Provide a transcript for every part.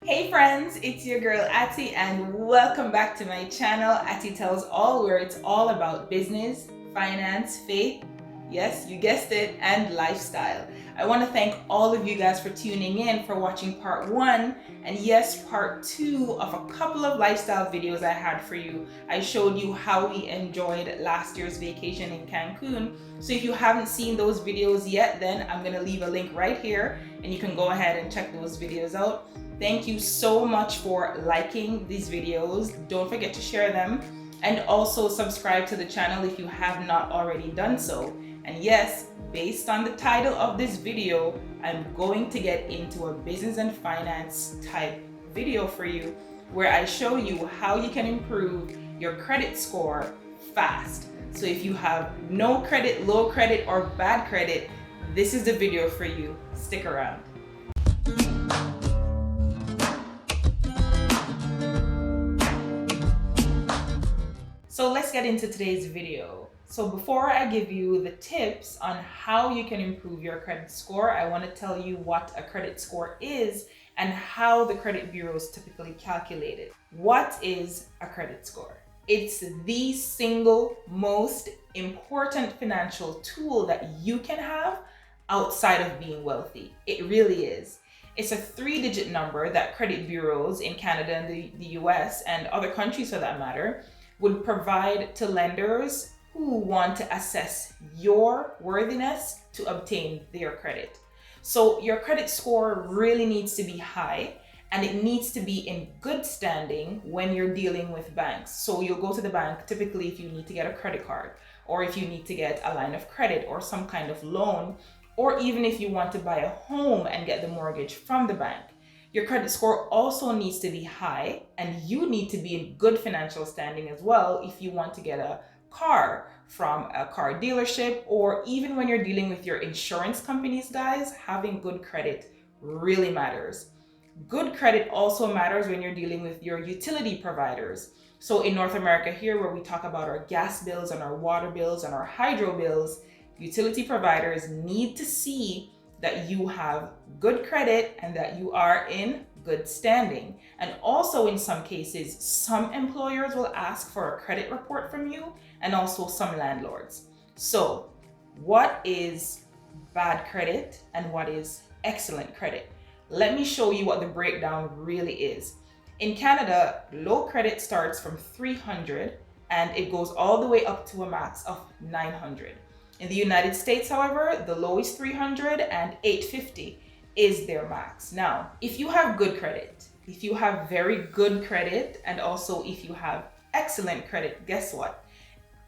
Hey friends, it's your girl Ati and welcome back to my channel, Ati Tells All, where it's all about business, finance, faith, yes, you guessed it, and lifestyle. I want to thank all of you guys for tuning in, for watching part 1 and yes, part 2 of a couple of lifestyle videos I had for you. I showed you how we enjoyed last year's vacation in Cancun. So if you haven't seen those videos yet, then I'm going to leave a link right here and you can go ahead and check those videos out. Thank you so much for liking these videos. Don't forget to share them and also subscribe to the channel if you have not already done so. And yes, based on the title of this video, I'm going to get into a business and finance type video for you where I show you how you can improve your credit score fast. So if you have no credit, low credit, or bad credit, this is the video for you. Stick around. So let's get into today's video. So before I give you the tips on how you can improve your credit score, I want to tell you what a credit score is and how the credit bureaus typically calculate it. What is a credit score? It's the single most important financial tool that you can have outside of being wealthy. It really is. It's a 3-digit number that credit bureaus in Canada and the US and other countries for that matter would provide to lenders who want to assess your worthiness to obtain their credit. So your credit score really needs to be high and it needs to be in good standing when you're dealing with banks. So you'll go to the bank typically if you need to get a credit card or if you need to get a line of credit or some kind of loan, or even if you want to buy a home and get the mortgage from the bank. Your credit score also needs to be high and you need to be in good financial standing as well if you want to get a car from a car dealership, or even when you're dealing with your insurance companies, guys, having good credit really matters. Good credit also matters when you're dealing with your utility providers. So in North America here, where we talk about our gas bills and our water bills and our hydro bills, utility providers need to see that you have good credit and that you are in good standing. And also in some cases, some employers will ask for a credit report from you and also some landlords. So what is bad credit and what is excellent credit? Let me show you what the breakdown really is. In Canada, low credit starts from 300 and it goes all the way up to a max of 900. In the United States, however, the low is 300 and 850 is their max. Now, if you have good credit, if you have very good credit, and also if you have excellent credit, guess what?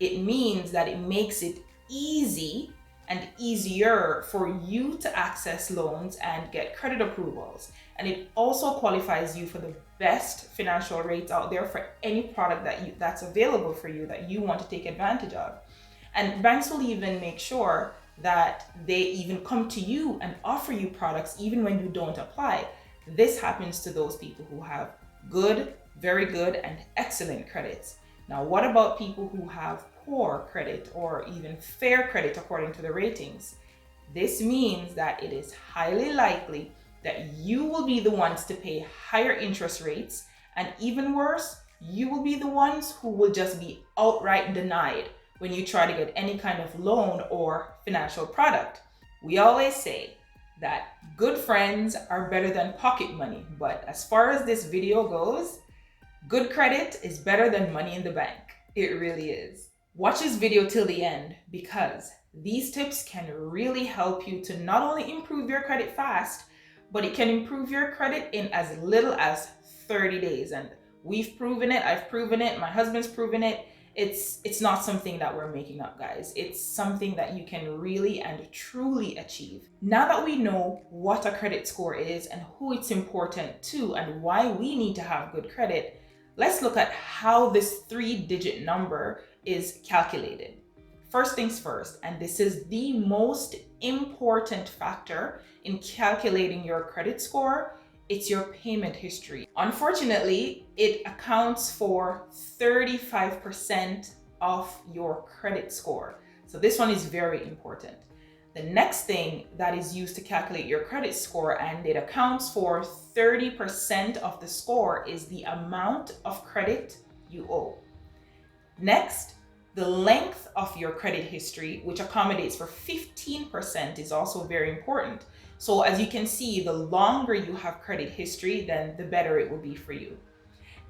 It means that it makes it easy and easier for you to access loans and get credit approvals. And it also qualifies you for the best financial rates out there for any product that's available for you that you want to take advantage of. And banks will even make sure that they even come to you and offer you products even when you don't apply. This happens to those people who have good, very good, and excellent credits. Now, what about people who have poor credit or even fair credit according to the ratings? This means that it is highly likely that you will be the ones to pay higher interest rates, and even worse, you will be the ones who will just be outright denied when you try to get any kind of loan or financial product. We always say that good friends are better than pocket money, but as far as this video goes, good credit is better than money in the bank. It really is. Watch this video till the end because these tips can really help you to not only improve your credit fast, but it can improve your credit in as little as 30 days. And we've proven it, I've proven it, my husband's proven it. It's not something that we're making up, guys. It's something that you can really and truly achieve. Now that we know what a credit score is and who it's important to and why we need to have good credit, let's look at how this 3-digit number is calculated. First things first, and this is the most important factor in calculating your credit score, it's your payment history. Unfortunately, it accounts for 35% of your credit score. So this one is very important. The next thing that is used to calculate your credit score, and it accounts for 30% of the score, is the amount of credit you owe. Next, the length of your credit history, which accommodates for 15%, is also very important. So as you can see, the longer you have credit history, then the better it will be for you.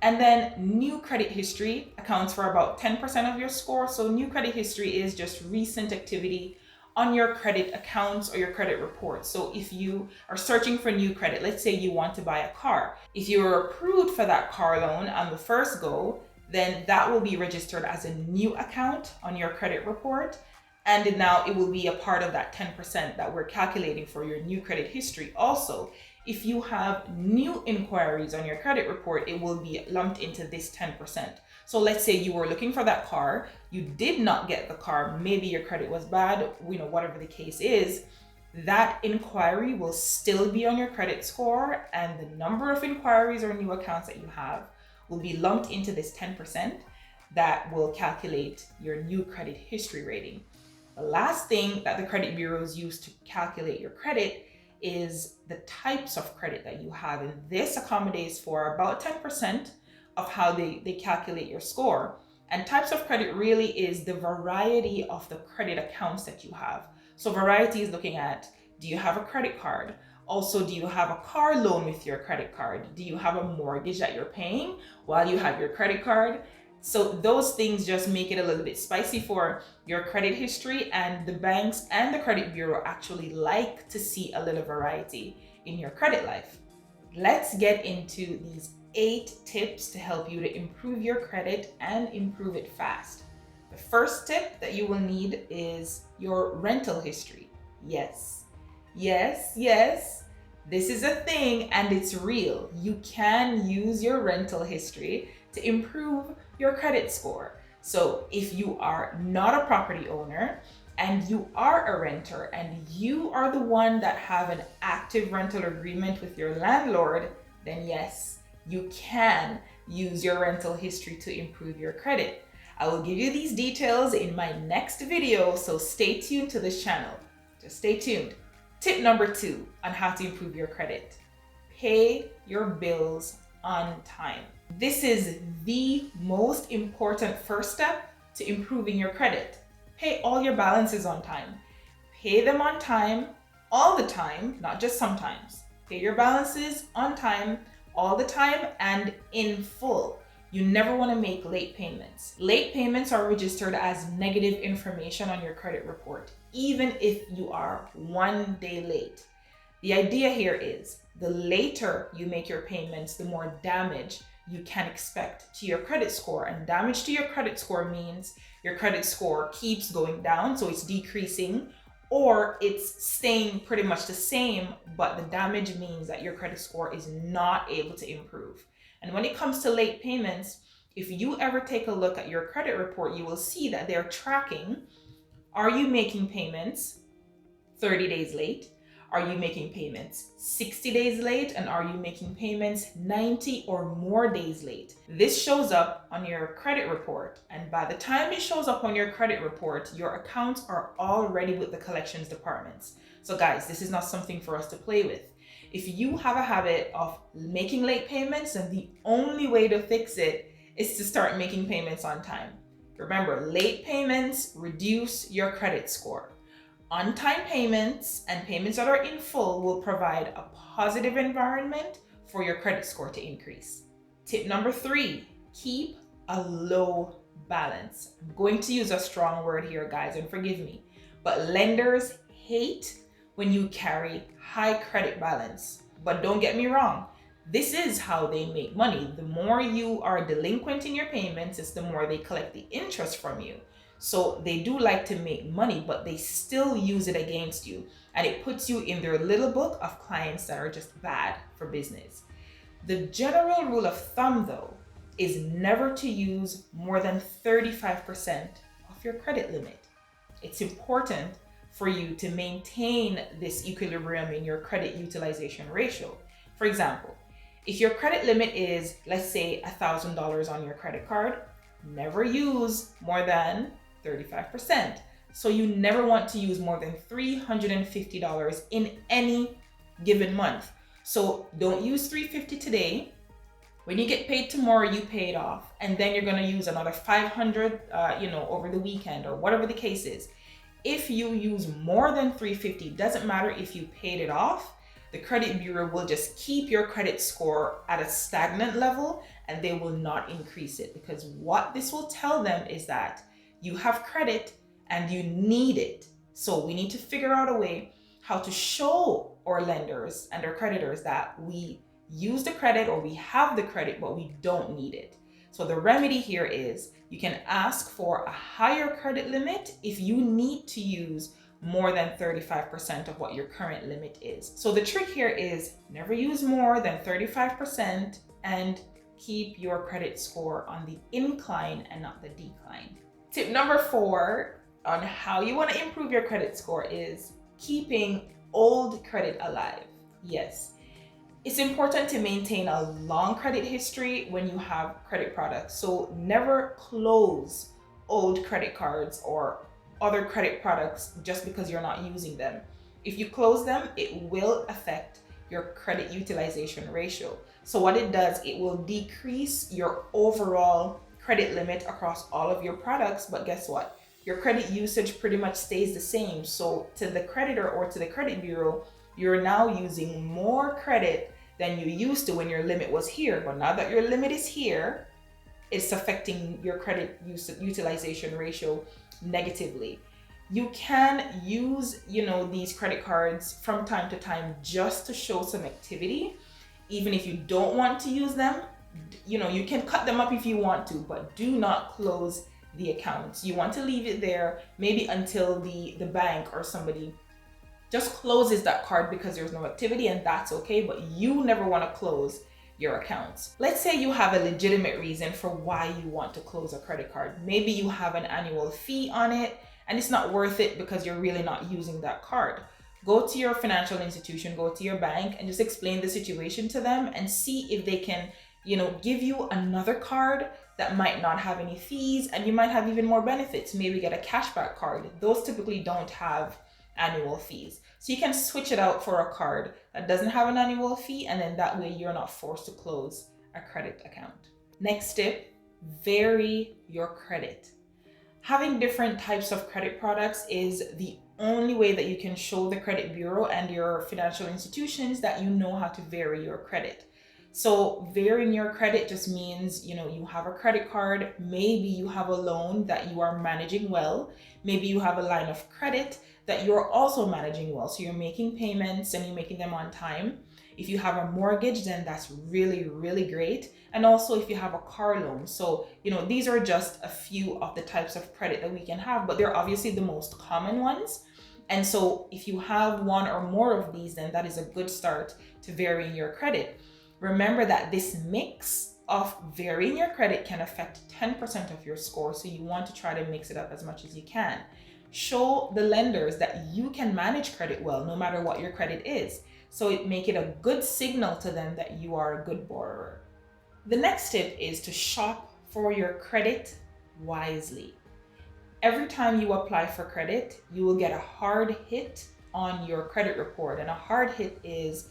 And then new credit history accounts for about 10% of your score. So new credit history is just recent activity on your credit accounts or your credit report. So if you are searching for new credit, let's say you want to buy a car. If you're approved for that car loan on the first go, then that will be registered as a new account on your credit report. And now it will be a part of that 10% that we're calculating for your new credit history. Also, if you have new inquiries on your credit report, it will be lumped into this 10%. So let's say you were looking for that car, you did not get the car, maybe your credit was bad, whatever the case is, that inquiry will still be on your credit score, and the number of inquiries or new accounts that you have will be lumped into this 10% that will calculate your new credit history rating. The last thing that the credit bureaus use to calculate your credit is the types of credit that you have. And this accommodates for about 10% of how they calculate your score. And types of credit really is the variety of the credit accounts that you have. So variety is looking at, do you have a credit card? Also, do you have a car loan with your credit card? Do you have a mortgage that you're paying while you have your credit card? So those things just make it a little bit spicy for your credit history, and the banks and the credit bureau actually like to see a little variety in your credit life. Let's get into these 8 tips to help you to improve your credit and improve it fast. The first tip that you will need is your rental history. Yes, this is a thing and it's real. You can use your rental history to improve your credit score. So if you are not a property owner and you are a renter and you are the one that have an active rental agreement with your landlord, then yes, you can use your rental history to improve your credit. I will give you these details in my next video, so stay tuned to this channel. Just stay tuned. Tip number 2 on how to improve your credit: pay your bills on time. This is the most important first step to improving your credit. Pay all your balances on time. Pay them on time, all the time, not just sometimes. Pay your balances on time, all the time, and in full. You never want to make late payments. Late payments are registered as negative information on your credit report, even if you are 1 day late. The idea here is the later you make your payments, the more damage you can expect to your credit score. And damage to your credit score means your credit score keeps going down, so it's decreasing, or it's staying pretty much the same, but the damage means that your credit score is not able to improve. And when it comes to late payments, if you ever take a look at your credit report, you will see that they're tracking, are you making payments 30 days late? Are you making payments 60 days late? And are you making payments 90 or more days late? This shows up on your credit report. And by the time it shows up on your credit report, your accounts are already with the collections departments. So guys, this is not something for us to play with. If you have a habit of making late payments, then the only way to fix it is to start making payments on time. Remember, late payments reduce your credit score. On-time payments and payments that are in full will provide a positive environment for your credit score to increase. Tip number 3, keep a low balance. I'm going to use a strong word here, guys, and forgive me, but lenders hate when you carry high credit balance. But don't get me wrong, this is how they make money. The more you are delinquent in your payments, it's the more they collect the interest from you. So they do like to make money, but they still use it against you. And it puts you in their little book of clients that are just bad for business. The general rule of thumb, though, is never to use more than 35% of your credit limit. It's important for you to maintain this equilibrium in your credit utilization ratio. For example, if your credit limit is, let's say, $1,000 on your credit card, never use more than 35%. So you never want to use more than $350 in any given month. So don't use $350 today. When you get paid tomorrow, you pay it off, and then you're gonna use another $500, over the weekend or whatever the case is. If you use more than $350, doesn't matter if you paid it off, the credit bureau will just keep your credit score at a stagnant level and they will not increase it, because what this will tell them is that you have credit and you need it. So we need to figure out a way how to show our lenders and our creditors that we use the credit or we have the credit, but we don't need it. So the remedy here is you can ask for a higher credit limit if you need to use more than 35% of what your current limit is. So the trick here is never use more than 35% and keep your credit score on the incline and not the decline. Tip number 4 on how you want to improve your credit score is keeping old credit alive. Yes, it's important to maintain a long credit history when you have credit products. So never close old credit cards or other credit products just because you're not using them. If you close them, it will affect your credit utilization ratio. So what it does, it will decrease your overall credit limit across all of your products, but guess what? Your credit usage pretty much stays the same. So to the creditor or to the credit bureau, you're now using more credit than you used to when your limit was here. But now that your limit is here, it's affecting your credit utilization ratio negatively. You can use, these credit cards from time to time just to show some activity. Even if you don't want to use them, you can cut them up if you want to, but do not close the accounts. You want to leave it there maybe until the bank or somebody just closes that card because there's no activity, and that's okay, but you never want to close your accounts. Let's say you have a legitimate reason for why you want to close a credit card. Maybe you have an annual fee on it and it's not worth it because you're really not using that card. Go to your financial institution, go to your bank and just explain the situation to them and see if they can, give you another card that might not have any fees and you might have even more benefits. Maybe get a cashback card. Those typically don't have annual fees. So you can switch it out for a card that doesn't have an annual fee, and then that way you're not forced to close a credit account. Next tip, vary your credit. Having different types of credit products is the only way that you can show the credit bureau and your financial institutions that you know how to vary your credit. So varying your credit just means, you have a credit card, maybe you have a loan that you are managing well, maybe you have a line of credit that you're also managing well. So you're making payments and you're making them on time. If you have a mortgage, then that's really, really great. And also if you have a car loan. So, these are just a few of the types of credit that we can have, but they're obviously the most common ones. And so if you have one or more of these, then that is a good start to varying your credit. Remember that this mix of varying your credit can affect 10% of your score. So you want to try to mix it up as much as you can. Show the lenders that you can manage credit well, no matter what your credit is. So make it a good signal to them that you are a good borrower. The next tip is to shop for your credit wisely. Every time you apply for credit, you will get a hard hit on your credit report. And a hard hit is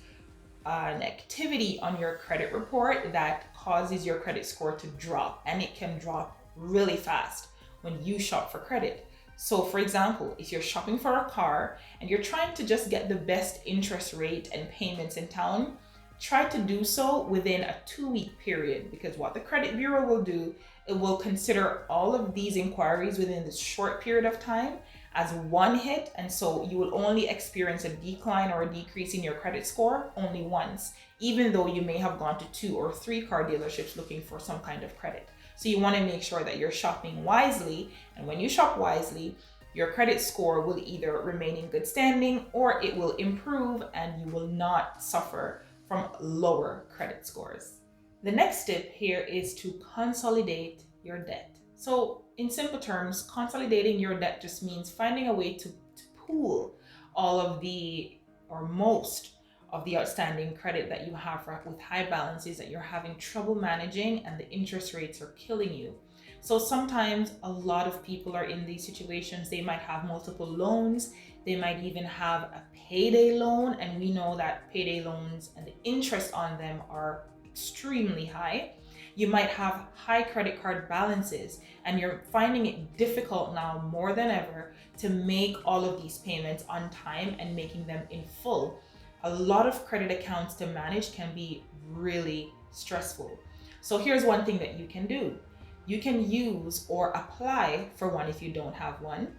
an activity on your credit report that causes your credit score to drop, and it can drop really fast when you shop for credit. So for example, if you're shopping for a car and you're trying to just get the best interest rate and payments in town, try to do so within a 2-week period, because what the credit bureau will do, it will consider all of these inquiries within this short period of time as one hit, and so you will only experience a decline or a decrease in your credit score only once, even though you may have gone to 2 or 3 car dealerships looking for some kind of credit. So you want to make sure that you're shopping wisely, and when you shop wisely, your credit score will either remain in good standing or it will improve and you will not suffer from lower credit scores. The next tip here is to consolidate your debt. So in simple terms, consolidating your debt just means finding a way to pool all of the, or most of the outstanding credit that you have with high balances that you're having trouble managing and the interest rates are killing you. So sometimes a lot of people are in these situations. They might have multiple loans. They might even have a payday loan. And we know that payday loans and the interest on them are extremely high. You might have high credit card balances and you're finding it difficult now more than ever to make all of these payments on time and making them in full. A lot of credit accounts to manage can be really stressful. So here's one thing that you can do. You can use or apply for one if you don't have one,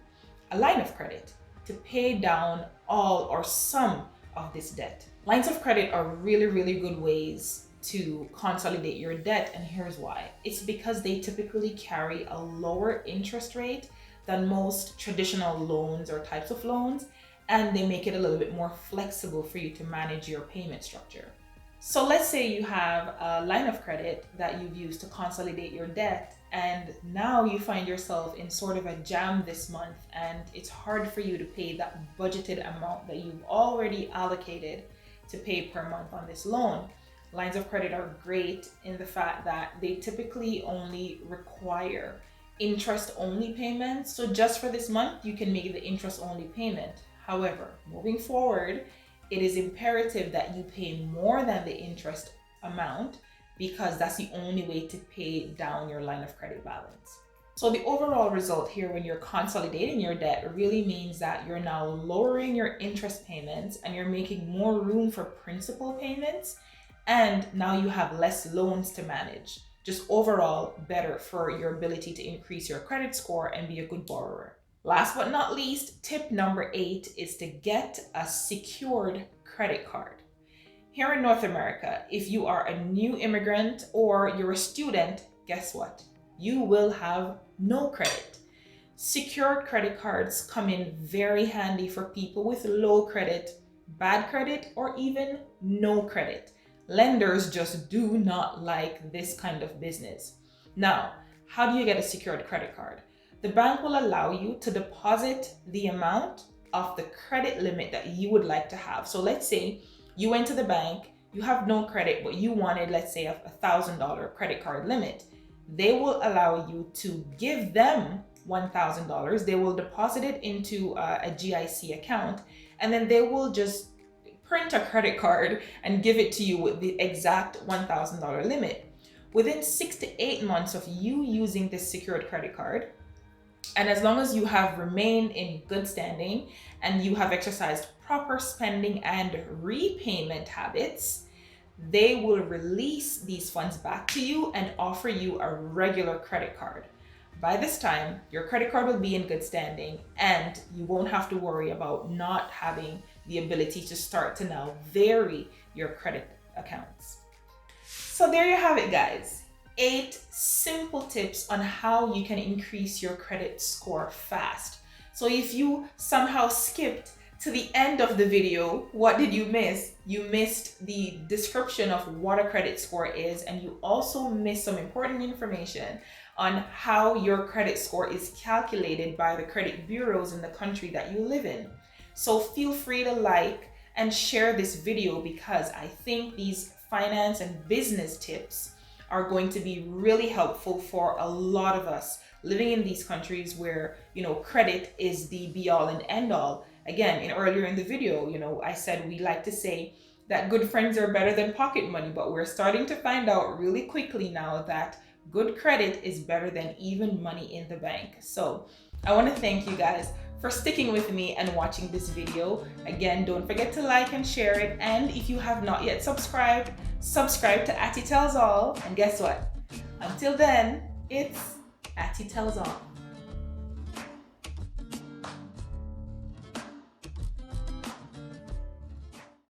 a line of credit to pay down all or some of this debt. Lines of credit are really, really good ways to consolidate your debt, and here's why. It's because they typically carry a lower interest rate than most traditional loans or types of loans, and they make it a little bit more flexible for you to manage your payment structure. So let's say you have a line of credit that you've used to consolidate your debt, and now you find yourself in sort of a jam this month, and it's hard for you to pay that budgeted amount that you've already allocated to pay per month on this loan. Lines of credit are great in the fact that they typically only require interest-only payments. So just for this month, you can make the interest-only payment. However, moving forward, it is imperative that you pay more than the interest amount because that's the only way to pay down your line of credit balance. So the overall result here when you're consolidating your debt really means that you're now lowering your interest payments and you're making more room for principal payments. And now you have less loans to manage. Just overall better for your ability to increase your credit score and be a good borrower. Last but not least, tip number 8 is to get a secured credit card. Here in North America, if you are a new immigrant or you're a student, guess what? You will have no credit. Secured credit cards come in very handy for people with low credit, bad credit, or even no credit. Lenders just do not like this kind of business. Now, how do you get a secured credit card? The bank will allow you to deposit the amount of the credit limit that you would like to have. So let's say you went to the bank, you have no credit, but you wanted, let's say, a $1,000 credit card limit. They will allow you to give them $1,000. They will deposit it into a GIC account, and then they will just print a credit card and give it to you with the exact $1,000 limit. Within 6 to 8 months of you using this secured credit card, and as long as you have remained in good standing and you have exercised proper spending and repayment habits, they will release these funds back to you and offer you a regular credit card. By this time, your credit card will be in good standing and you won't have to worry about not having the ability to start to now vary your credit accounts. So there you have it, guys. 8 simple tips on how you can increase your credit score fast. So if you somehow skipped to the end of the video, what did you miss? You missed the description of what a credit score is, and you also missed some important information on how your credit score is calculated by the credit bureaus in the country that you live in. So feel free to like and share this video because I think these finance and business tips are going to be really helpful for a lot of us living in these countries where, credit is the be all and end all. Again, earlier in the video, I said we like to say that good friends are better than pocket money, but we're starting to find out really quickly now that good credit is better than even money in the bank. So I want to thank you guys for sticking with me and watching this video. Again, don't forget to like and share it. And if you have not yet subscribed, subscribe to Atty Tells All. And guess what? Until then, it's Atty Tells All.